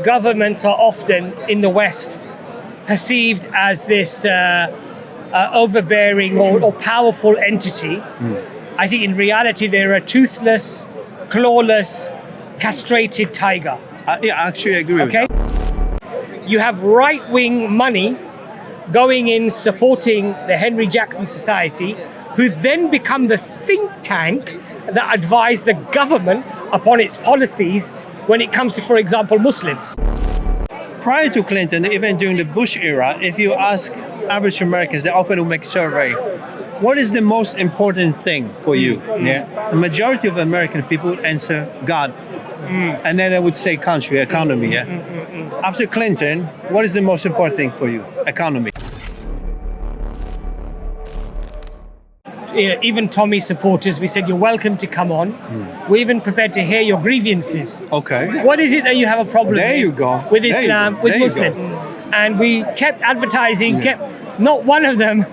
governments are often in the West perceived as this overbearing or powerful entity. I think in reality they're a toothless, clawless, castrated tiger. Yeah, actually I agree with Okay? You have right-wing money going in supporting the Henry Jackson Society, who then become the think tank that advise the government upon its policies when it comes to, for example, Muslims. Prior to Clinton, even during the Bush era, if you ask average Americans, they often will make survey, what is the most important thing for you? Yeah, the majority of American people would answer God, and then they would say country, economy. Yeah. After Clinton, what is the most important thing for you? Economy. Even Tommy supporters, we said, you're welcome to come on. We're even prepared to hear your grievances. Okay. What is it that you have a problem There with? you go. With There you Islam, go. with There you Muslims. go. And we kept advertising, not one of them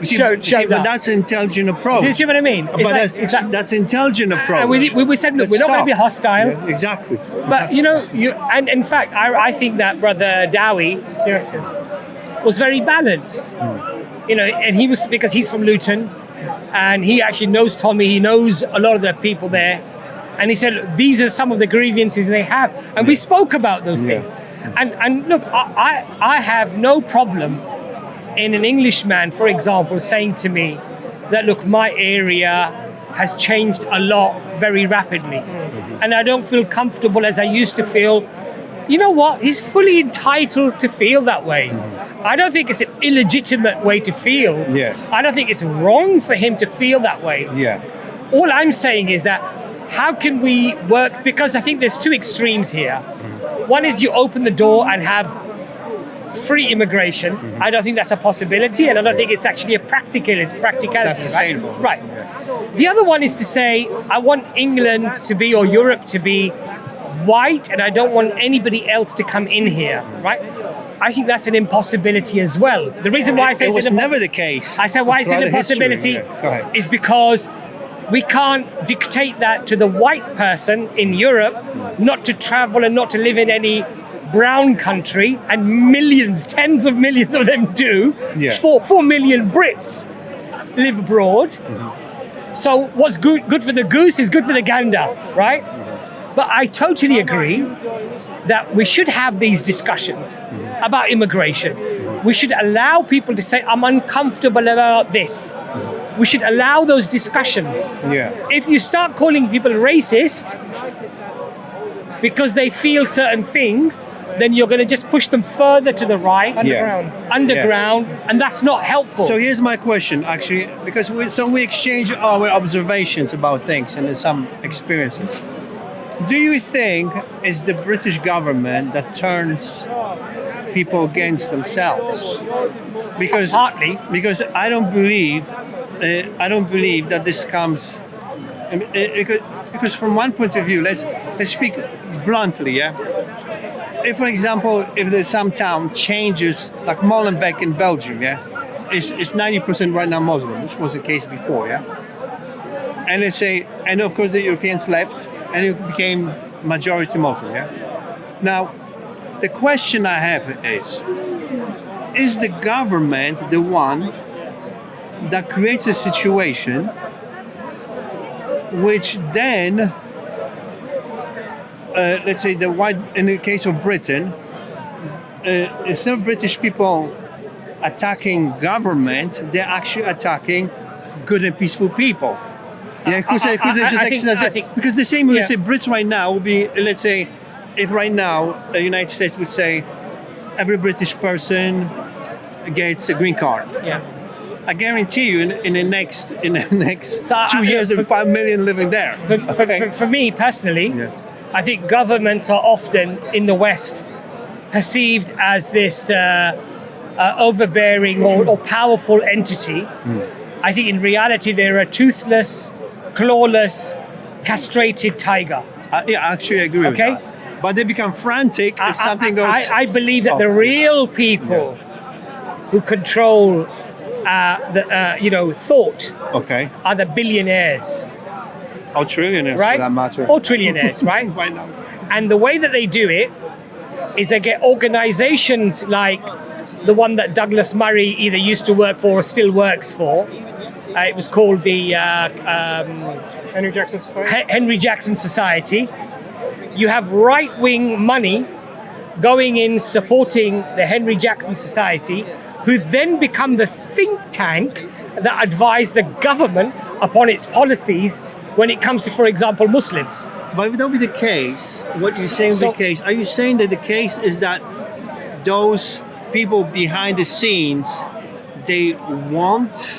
showed but up. that's intelligent approach. Do you see what I mean? That's intelligent approach. And we said, look, we're not going to be hostile. Yeah, exactly. But and in fact, I think that Brother Dowie was very balanced. And he was, because he's from Luton, and he actually knows Tommy. He knows a lot of the people there, and he said, look, these are some of the grievances they have, and we spoke about those things. And look, I have no problem in an Englishman, for example, saying to me that, look, my area has changed a lot very rapidly, and I don't feel comfortable as I used to feel. You know what? He's fully entitled to feel that way. I don't think it's an illegitimate way to feel. Yes. I don't think it's wrong for him to feel that way. Yeah. All I'm saying is that how can we work, because I think there's two extremes here. One is you open the door and have free immigration. I don't think that's a possibility, and I don't think it's actually a practicality. That's sustainable. Right. The other one is to say, I want England to be, or Europe to be, white, and I don't want anybody else to come in here, right? I think that's an impossibility as well. The reason why I say it was never the case. I said why it's an impossibility is because we can't dictate that to the white person in Europe not to travel and not to live in any brown country, and millions, tens of millions of them do. 4 million Brits live abroad. So what's good for the goose is good for the gander, right? But I totally agree that we should have these discussions about immigration. We should allow people to say, I'm uncomfortable about this. We should allow those discussions. If you start calling people racist because they feel certain things, then you're going to just push them further to the right, underground, and that's not helpful. So here's my question, actually, because we exchange our observations about things and some experiences. Do you think it's the British government that turns people against themselves? Because partly, because I don't believe that this comes. Because from one point of view, let's speak bluntly. If, for example, if there's some town changes, like Molenbeek in Belgium, it's 90% right now Muslim, which was the case before, and let's say, and of course the Europeans left, and it became majority Muslim, Now, the question I have is the government the one that creates a situation which then, let's say in the case of Britain, instead of British people attacking government, they're actually attacking good and peaceful people. Because the same, let's say, Brits right now would be, let's say, if right now the United States would say every British person gets a green card. I guarantee you, in the next 2 years, there'll be 5 million living there. For me personally, I think governments are often in the West perceived as this overbearing or powerful entity. I think in reality they're a toothless, clawless, castrated tiger. Actually I agree with that. But they become frantic if something goes... I believe that the real people who control thought are the billionaires. Or trillionaires, right? for that matter. Or trillionaires, right? Right now. And the way that they do it is they get organizations like the one that Douglas Murray either used to work for or still works for. It was called the Henry Jackson Society. Henry Jackson Society. You have right-wing money going in supporting the Henry Jackson Society, who then become the think tank that advise the government upon its policies when it comes to, for example, Muslims. But would that be the case? What you're saying is the case? Are you saying that the case is that those people behind the scenes, they want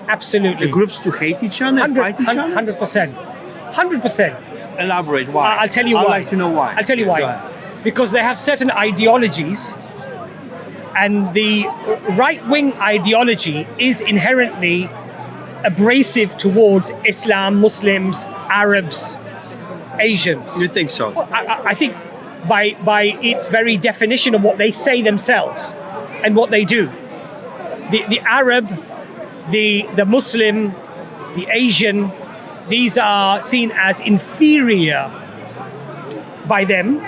Absolutely. the groups to hate each other and fight each other? 100%. 100%. Elaborate why. I'll tell you why. I'd like to know why. I'll tell you Go why. ahead. Because they have certain ideologies, and the right-wing ideology is inherently abrasive towards Islam, Muslims, Arabs, Asians. You think so? I think by its very definition of what they say themselves and what they do. The Arab, the Muslim, the Asian, these are seen as inferior by them.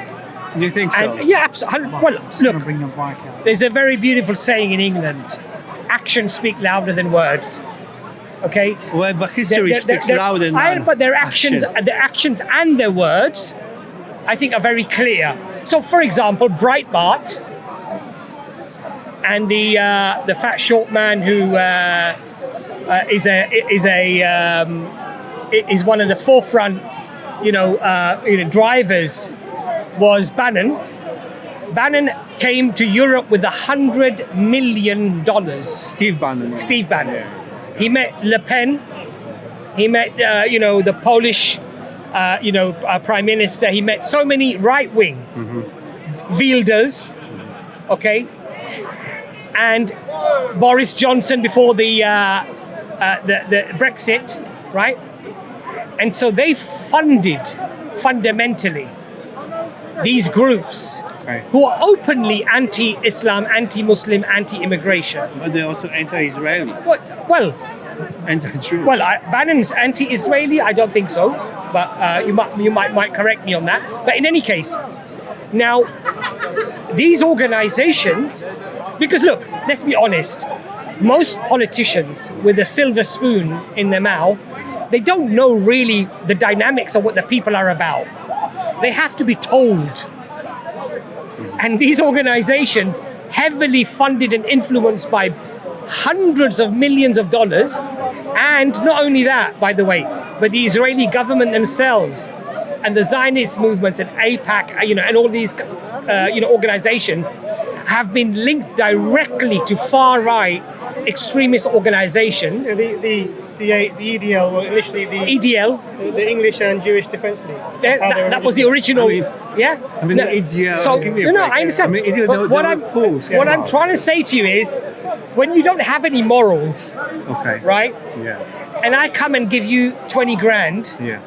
You think so? And yeah, absolutely. Well, look, there's a very beautiful saying in England: actions speak louder than words. Okay. Well, but history speaks louder than but their actions and their words, I think, are very clear. So, for example, Breitbart and the fat short man who is one of the forefront, drivers, was Bannon. Bannon came to Europe with $100 million. Steve Bannon. Steve Bannon. Yeah. He met Le Pen. He met, the Polish, Prime Minister. He met so many right-wing Wilders, okay, and Boris Johnson before the Brexit, right? And so they funded fundamentally these groups who are openly anti-Islam, anti-Muslim, anti-immigration. But they're also anti-Israeli. Well, anti-Jewish. Well, Bannon's anti-Israeli. I don't think so, but you might correct me on that. But in any case, now these organizations, because look, let's be honest, most politicians with a silver spoon in their mouth, they don't know really the dynamics of what the people are about. They have to be told. And these organizations, heavily funded and influenced by hundreds of millions of dollars, and not only that, by the way, but the Israeli government themselves and the Zionist movements and AIPAC, and all these, organizations have been linked directly to far-right extremist organizations. The EDL, well, initially EDL, the English and Jewish Defense League. That was the original. The EDL. So I understand. What I'm trying to say to you is, when you don't have any morals, right? Yeah. And I come and give you 20 grand. Yeah.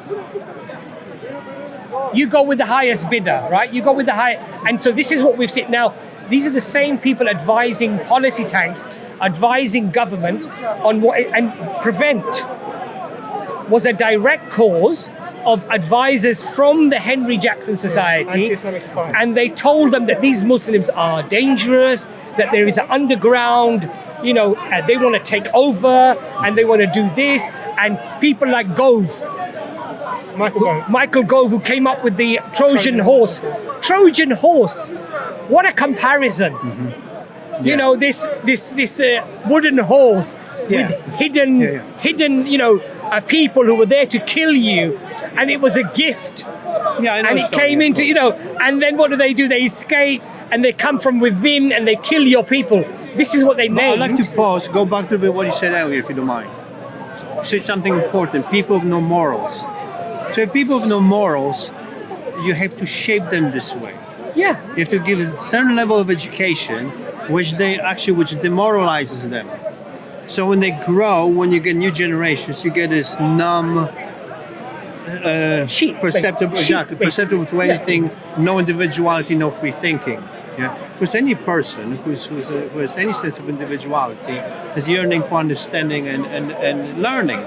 You go with the highest bidder, right? You go with the high, and so this is what we've seen now. These are the same people advising policy tanks, advising government on what, and Prevent was a direct cause of advisors from the Henry Jackson Society, and they told them that these Muslims are dangerous, that there is an underground, they want to take over, and they want to do this, and people like Michael Gove, who came up with the Trojan horse. What a comparison! This wooden horse with hidden, people who were there to kill you, and it was a gift. Yeah, I know. And it came into, and then what do? They escape, and they come from within, and they kill your people. This is what they named. I'd like to pause, go back to what you said earlier, if you don't mind. You said something important. People have no morals. So if people have no morals, you have to shape them this way. Yeah. You have to give a certain level of education, which demoralizes them. So when they grow, when you get new generations, you get this numb, perceptible to anything, no individuality, no free thinking. Yeah, because any person who has any sense of individuality has yearning for understanding and learning.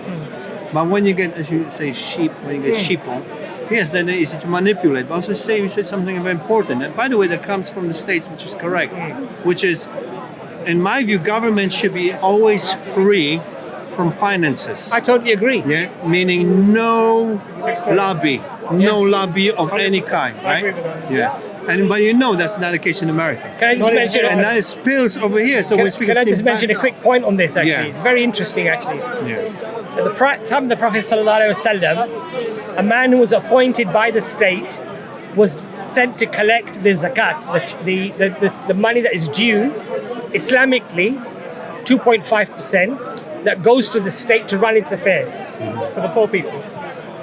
But when you get, as you say, sheep, when you get sheeple, Yes, then it's easy to manipulate. But also you said something very important. And by the way, that comes from the states, which is correct. Which is, in my view, government should be always free from finances. I totally agree. Yeah, meaning no lobby, no lobby of any kind, I right? agree with that. Yeah, but that's not the case in America. Can I just mention? And that spills over here. So when Can I just mention a quick point on this? Actually, Yeah. it's very interesting. Actually, Yeah. at the time of the Prophet ﷺ, a man who was appointed by the state was sent to collect the zakat, the money that is due, Islamically, 2.5%, that goes to the state to run its affairs. For the poor people.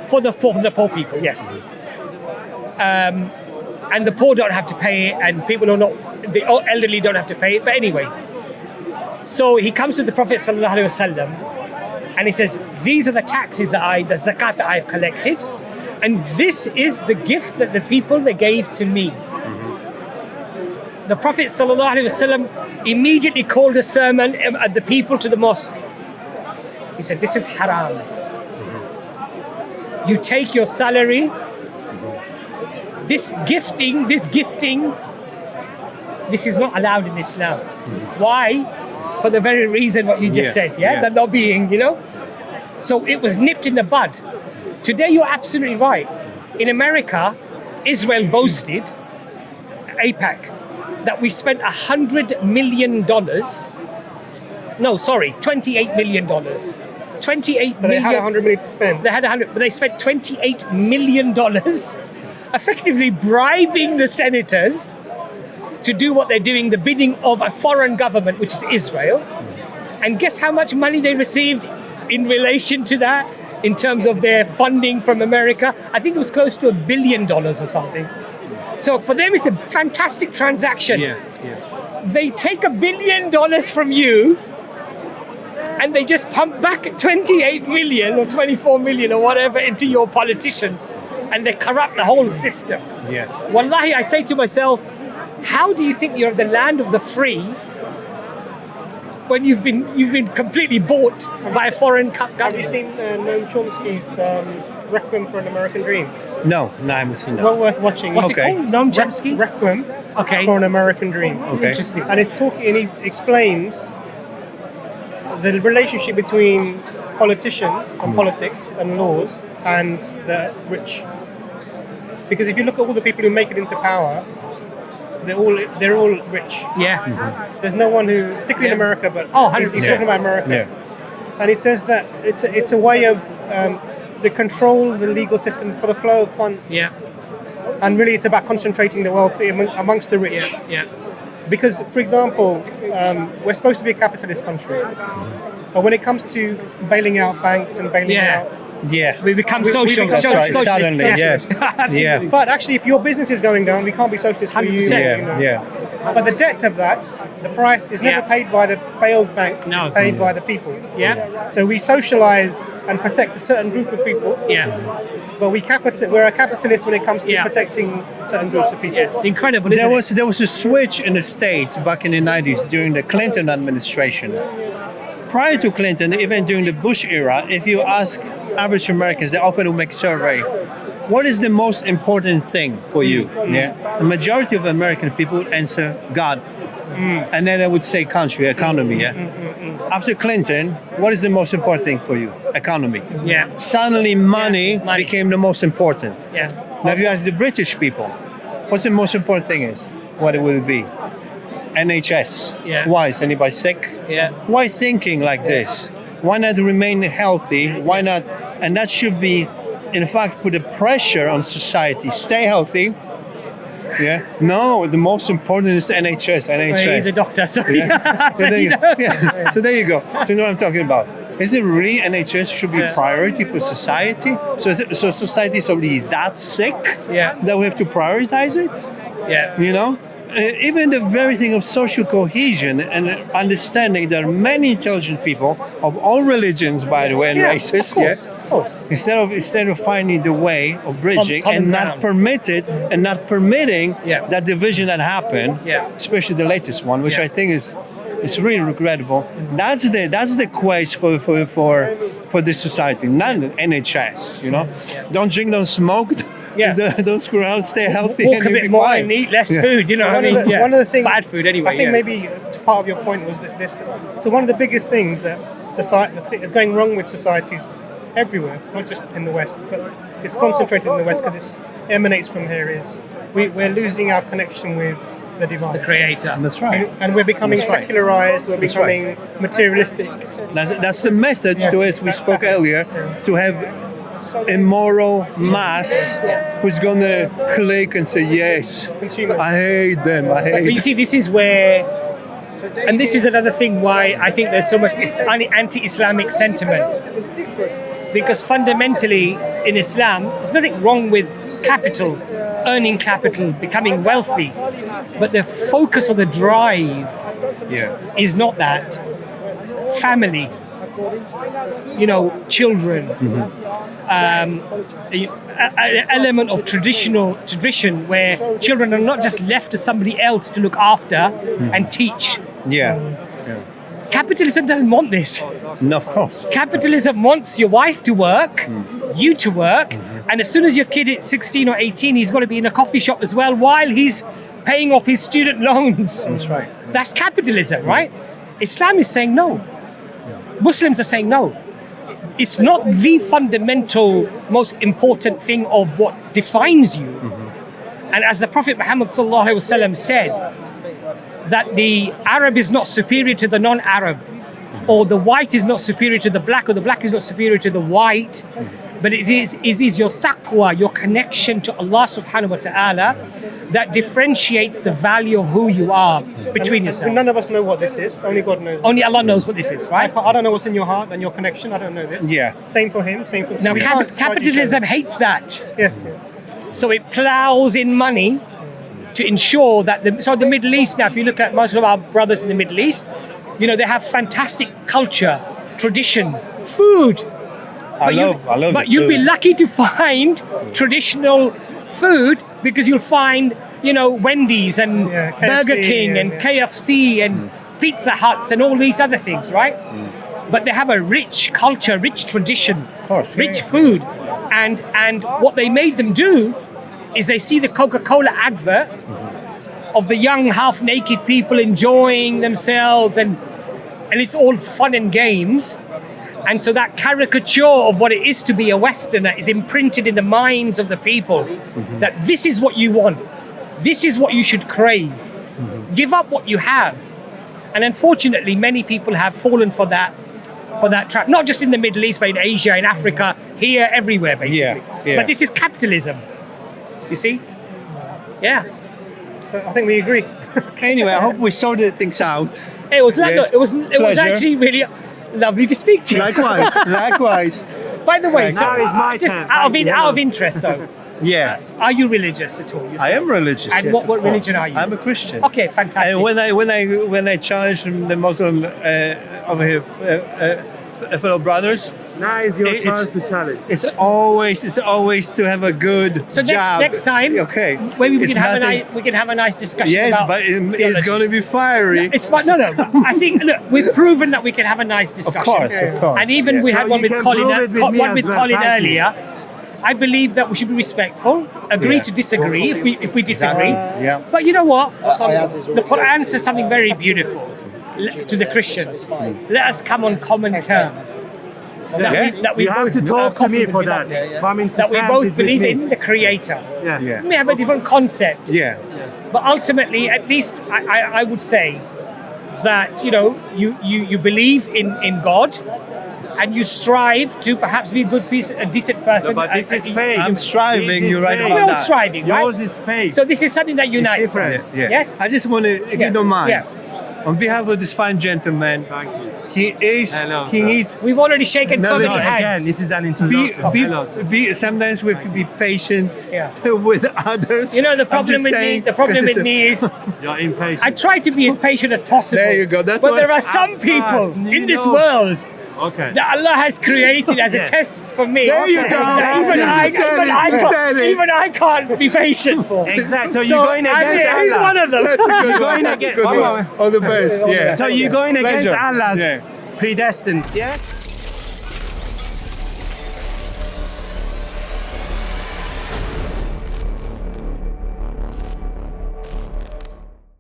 For the poor people, yes. And the poor don't have to pay it, and people are not, the elderly don't have to pay it. But anyway, so he comes to the Prophet ﷺ, and he says, "These are the taxes the zakat that I've collected, and this is the gift that the people they gave to me." The Prophet ﷺ immediately called a sermon at the people to the mosque. He said, "This is haram. You take your salary. This gifting, this is not allowed in Islam." Why? For the very reason what you just said, the lobbying, So it was nipped in the bud. Today you're absolutely right. In America, Israel boasted, AIPAC, that we spent $100 million. No, sorry, $28 million. 28 But they million. had 100 million to spend. They had 100, but they spent $28 million, effectively bribing the senators to do what they're doing, the bidding of a foreign government, which is Israel. And guess how much money they received in relation to that, in terms of their funding from America? I think it was close to $1 billion or something. So for them, it's a fantastic transaction. They take $1 billion from you, and they just pump back 28 million or 24 million or whatever into your politicians, and they corrupt the whole system. Wallahi, I say to myself, how do you think you're the land of the free when you've been completely bought by a foreign government? Have you seen Noam Chomsky's Requiem for an American Dream? No, I haven't seen that. Well worth watching. What's it called? Noam Chomsky? Requiem Okay. for an American Dream. Okay. Interesting. And and he explains the relationship between politicians and politics and laws and the rich. Because if you look at all the people who make it into power, they're all rich. Yeah. There's no one who, particularly in America, but he's 100%. talking about America. And he says that it's a way of the control the legal system for the flow of funds. And really it's about concentrating the wealth amongst the rich. Because, for example, we're supposed to be a capitalist country, but when it comes to bailing out banks and bailing out, we become social. become Socialist. Suddenly, Absolutely. But actually, if your business is going down, we can't be socialist for you. 100%. But the debt of that, the price is never paid by the failed banks. No. It's paid by the people. Yeah. So we socialize and protect a certain group of people. But we're a capitalist when it comes to protecting certain groups of people. It's incredible, isn't it? There was a switch in the States back in the 90s during the Clinton administration. Prior to Clinton, even during the Bush era, if you ask average Americans, they often will make a survey, what is the most important thing for you? The majority of American people would answer God. And then I would say country, economy. After Clinton, what is the most important thing for you? Economy. Suddenly money became the most important. Now if you ask the British people, what's the most important thing is? What it will be? NHS. Why? Is anybody sick? Why thinking like this? Why not remain healthy? Why not? And that should be, in fact, put a pressure on society. Stay healthy. No, the most important is NHS. Well, he's a doctor, so So there you go. So you know what I'm talking about. Is it really NHS should be priority for society? So society is already that sick that we have to prioritize it? You know? Even the very thing of social cohesion and understanding there are many intelligent people of all religions, by the way, and races. Of course. Instead of finding the way of bridging Common and ground. not permitting that division that happened, especially the latest one, which I think is It's really regrettable. That's the quest for this society, not NHS. You know, don't drink, don't smoke. Yeah. Don't screw around, stay healthy. Walk and a you'll bit be more fine. and eat less food, you know what I mean? One of the things, bad food anyway. I think maybe part of your point was that this. So one of the biggest things that society that is going wrong with societies everywhere, not just in the West, but it's concentrated in the West because it emanates from here. Is we're losing our connection with the divine, the Creator. That's right. and we're becoming That's right. secularized. We're That's becoming materialistic. That's the method to, as we spoke earlier, to have a moral mass who's gonna click and say yes. Consumers. I hate them. I hate. But you see, this is where, and this is another thing why I think there's so much anti-Islamic sentiment. Because fundamentally in Islam, there's nothing wrong with capital, earning capital, becoming wealthy. But the focus or the drive is not that. Family, children, an element of tradition where children are not just left to somebody else to look after and teach. Capitalism doesn't want this. No, of course. Capitalism wants your wife to work, you to work, and as soon as your kid is 16 or 18, he's got to be in a coffee shop as well while he's paying off his student loans. That's right. That's capitalism, right? Islam is saying no. Muslims are saying no. It's not the fundamental, most important thing of what defines you. And as the Prophet Muhammad ﷺ said, that the Arab is not superior to the non-Arab, or the white is not superior to the black, or the black is not superior to the white, but it is your taqwa, your connection to Allah subhanahu wa ta'ala, that differentiates the value of who you are between yourselves. None of us know what this is. Only God knows. Only Allah knows what this is, right? I don't know what's in your heart and your connection. I don't know this. Yeah. Same for him. Same for Now, we can't judge each capitalism other. hates that. Yes. So it plows in money to ensure that the Middle East now, if you look at most of our brothers in the Middle East, they have fantastic culture, tradition, food. I love But the you'd be food. lucky to find traditional food because you'll find, Wendy's and KFC, Burger King and KFC and Pizza Huts and all these other things, right? But they have a rich culture, rich tradition, Of course, rich food. And what they made them do is they see the Coca-Cola advert of the young half-naked people enjoying themselves and it's all fun and games. And so that caricature of what it is to be a Westerner is imprinted in the minds of the people, that this is what you want. This is what you should crave. Give up what you have. And unfortunately, many people have fallen for that trap, not just in the Middle East, but in Asia, in Africa, here, everywhere, basically. Yeah. But this is capitalism. You see? Yeah. So I think we agree. Anyway, I hope we sorted things out. It was Yes. it was Pleasure. actually really lovely to speak to you. Likewise. By the way, Now it's my just turn. out Thank you. of interest though, Yeah, are you religious at all? yourself? I am religious. And yes, what of course. religion are you? I'm a Christian. Okay, fantastic. And when I challenge the Muslim over here, fellow brothers, Now is your It's- chance to challenge. it's always to have a good So job. next time, okay, maybe we It's can have nothing- we can have a nice discussion. Yes, about but it's theology. going to be fiery. It's fine. No. I think look, we've proven that we can have a nice discussion. Of course. And even we So had one you with can Colin. prove it with me One as with well. Colin Thank you. earlier. I believe that we should be respectful, agree Yeah. to disagree if we disagree. Yeah. But you know what? The Quran says something very beautiful to the Christians. Let us come on common terms. That we You have both to talk to me confident for in that. Allah. Coming to That we terms both with believe me. in the Creator. Yeah. We have a different concept. Yeah. But ultimately, at least I would say that you believe in God, and you strive to perhaps be a decent person. No, but this is faith. I'm striving, This is you're right faith. about We're all that. striving, right? Yours is faith. So this is something that unites different. us. Yeah. Yes. I just want to, if Yeah. you don't mind, Yeah. on behalf of this fine gentleman, Thank you. he Hello, he sir. needs. We've already shaken No, so many listen, hands. Again, this is an Be, introduction. be, Hello, sir. sometimes we have to be patient Yeah. with others. You know, the I'm problem just with saying, me, 'cause it's a- me is You're impatient. I try to be as patient as possible. There you go, that's but what- there are some people in this world Okay. that Allah has created as a test for me. There you go. Even I can't be patient for. Exactly. So you're going against Allah. He's one of them. That's a good You're one. going That's a against good one. All the best. Yeah. So you're going against Pleasure. Allah's Yeah. predestined. Yes.